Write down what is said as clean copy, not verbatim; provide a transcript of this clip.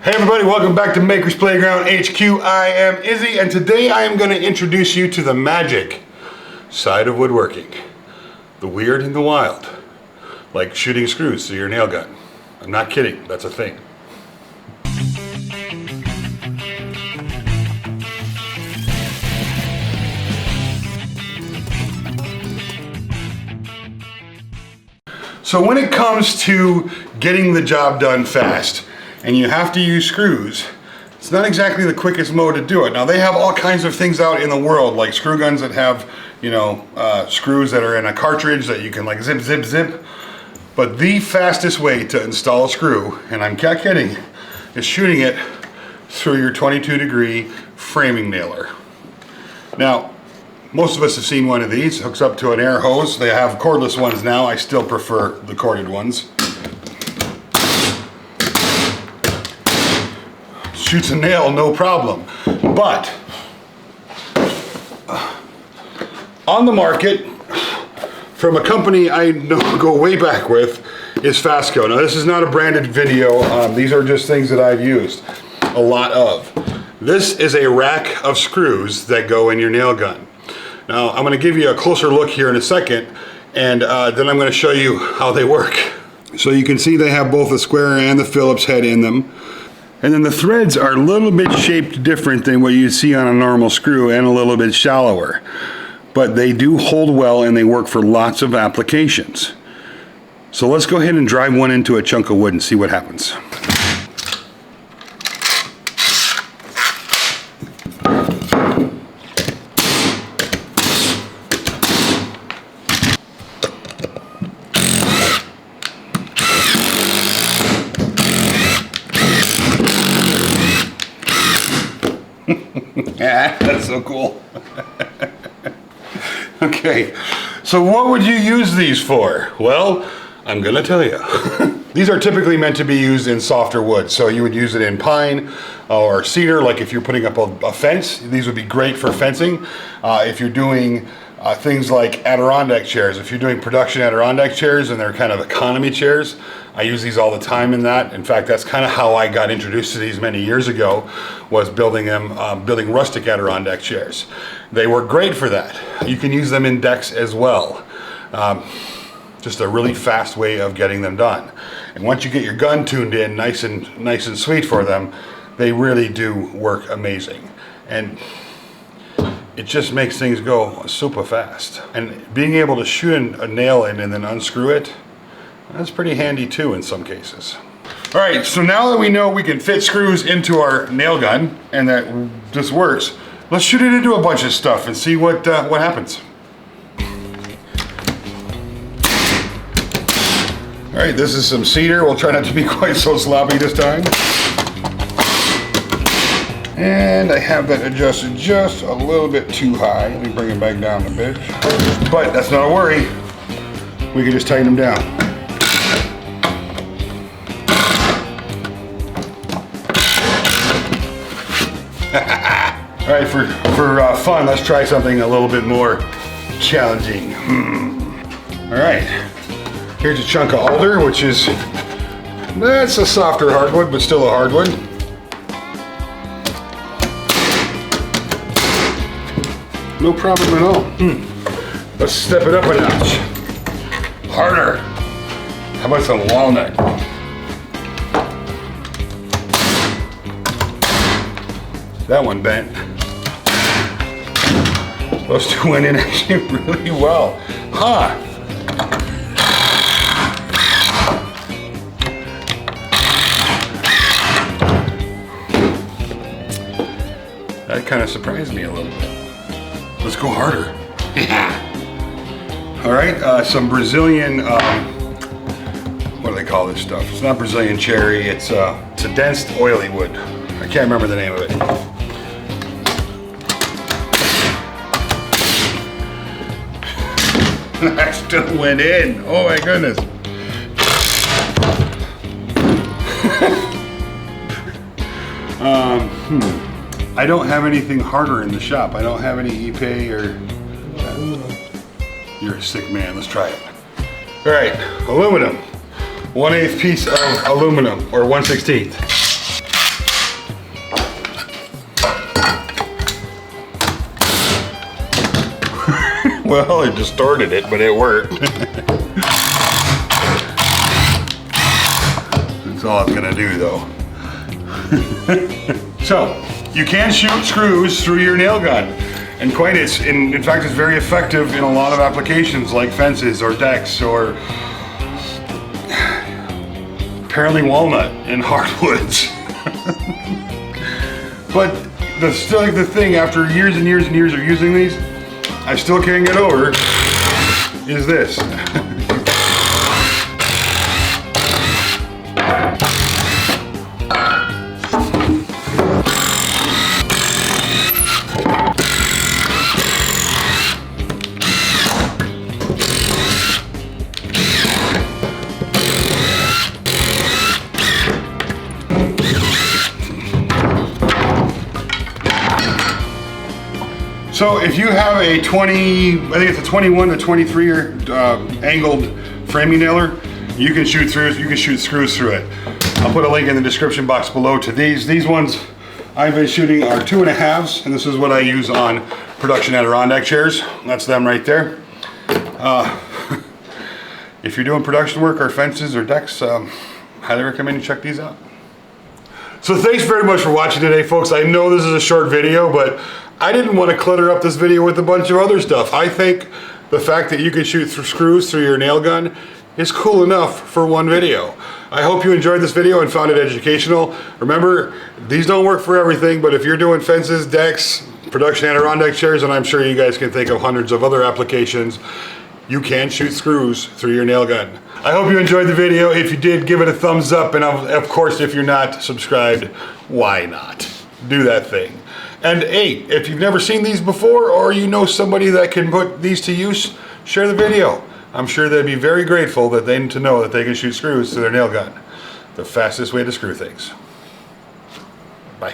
Hey everybody, welcome back to Maker's Playground HQ. I am Izzy, and today I am going to introduce you to the magic side of woodworking. The weird and the wild. Like shooting screws through your nail gun. I'm not kidding, that's a thing. So when it comes to getting the job done fast, and you have to use screws, it's not exactly the quickest mode to do it. Now they have all kinds of things out in the world, like screw guns that have, screws that are in a cartridge that you can like zip, zip, zip. But the fastest way to install a screw, and I'm not kidding, is shooting it through your 22-degree framing nailer. Now, most of us have seen one of these. Hooks up to an air hose. They have cordless ones now. I still prefer the corded ones. Shoots a nail, no problem. But on the market, from a company I go way back with, is Fasco. Now this is not a branded video. These are just things that I've used a lot of. This is a rack of screws that go in your nail gun. Now I'm going to give you a closer look here in a second, and then I'm going to show you how they work. So you can see they have both the square and the Phillips head in them. And then the threads are a little bit shaped different than what you see on a normal screw, and a little bit shallower. But they do hold well and they work for lots of applications. So let's go ahead and drive one into a chunk of wood and see what happens. Yeah, that's so cool. Okay, so what would you use these for? Well, I'm gonna tell you. These are typically meant to be used in softer wood. So you would use it in pine or cedar, like if you're putting up a fence. These would be great for fencing. If you're doing things like Adirondack chairs, if you're doing production Adirondack chairs and they're kind of economy chairs, I use these all the time in that. In fact, that's kind of how I got introduced to these many years ago, was building them, building rustic Adirondack chairs. They work great for that. You can use them in decks as well. Just a really fast way of getting them done. And once you get your gun tuned in nice and sweet for them, they really do work amazing. And it just makes things go super fast. And being able to shoot a nail in and then unscrew it, that's pretty handy too in some cases. All right, so now that we know we can fit screws into our nail gun and that this works, let's shoot it into a bunch of stuff and see what happens. All right, this is some cedar. We'll try not to be quite so sloppy this time. And I have that adjusted just a little bit too high. Let me bring it back down a bit. But that's not a worry. We can just tighten them down. All right, for fun, let's try something a little bit more challenging. All right, here's a chunk of alder, which is, that's a softer hardwood, but still a hardwood. No problem at all. Let's step it up a notch. Harder. How about some walnut? That one bent. Those two went in actually really well. Huh. That kind of surprised me a little bit. Let's go harder. All right, some Brazilian, what do they call this stuff? It's not Brazilian cherry, it's a dense oily wood. I can't remember the name of it. That still went in. Oh my goodness. I don't have anything harder in the shop. I don't have any Ipe or... You're a sick man. Let's try it. All right, aluminum. 1/8 piece of aluminum, or 1/16. Well, it distorted it, but it worked. That's all it's gonna do though. So, you can shoot screws through your nail gun. And in fact, it's very effective in a lot of applications like fences or decks or apparently walnut and hardwoods. But the thing, after years and years and years of using these, I still can't get over is this. So if you have a 20, I think it's a 21 to 23 angled framing nailer, you can shoot screws through it. I'll put a link in the description box below to these. These ones I've been shooting are 2.5s, and this is what I use on production Adirondack chairs. That's them right there. If you're doing production work or fences or decks, highly recommend you check these out. So thanks very much for watching today, folks. I know this is a short video, but I didn't want to clutter up this video with a bunch of other stuff. I think the fact that you can shoot screws through your nail gun is cool enough for one video. I hope you enjoyed this video and found it educational. Remember, these don't work for everything, but if you're doing fences, decks, production Adirondack chairs, and I'm sure you guys can think of hundreds of other applications, you can shoot screws through your nail gun. I hope you enjoyed the video. If you did, give it a thumbs up, and of course, if you're not subscribed, why not? Do that thing. And hey, if you've never seen these before, or you know somebody that can put these to use, share the video. I'm sure they'd be very grateful that they know that they can shoot screws to their nail gun. The fastest way to screw things. Bye.